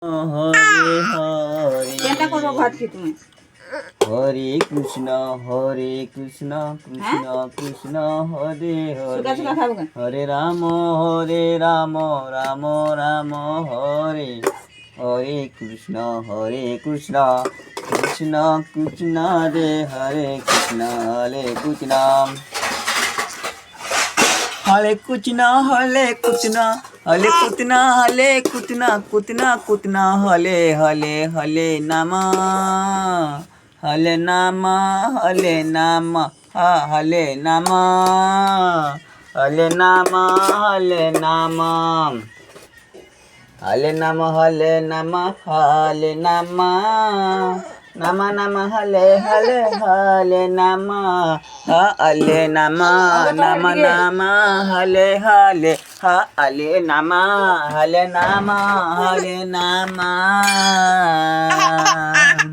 হরে হরে কেনটা করবো ঘর কি তুমি হরে কৃষ্ণ কৃষ্ণ কৃষ্ণ হরে সুকা হরে সুকা খাবো কেন হরে রাম রাম রাম হরে হরে কৃষ্ণ কৃষ্ণ কৃষ্ণ রে হরে কৃষ্ণ हले कुछ ना हले कुछ ना हले कुतना हले कुतना कुतना कुतना हले हले हले नामा हले नामा हले नामा हा हले नामा हले नामा हले नामा हले नामा हले नामा हले नामा नामा नामा हले हले हले नामा हले नामा नामा नामा हले हले हले नामा हले नामा हले नामा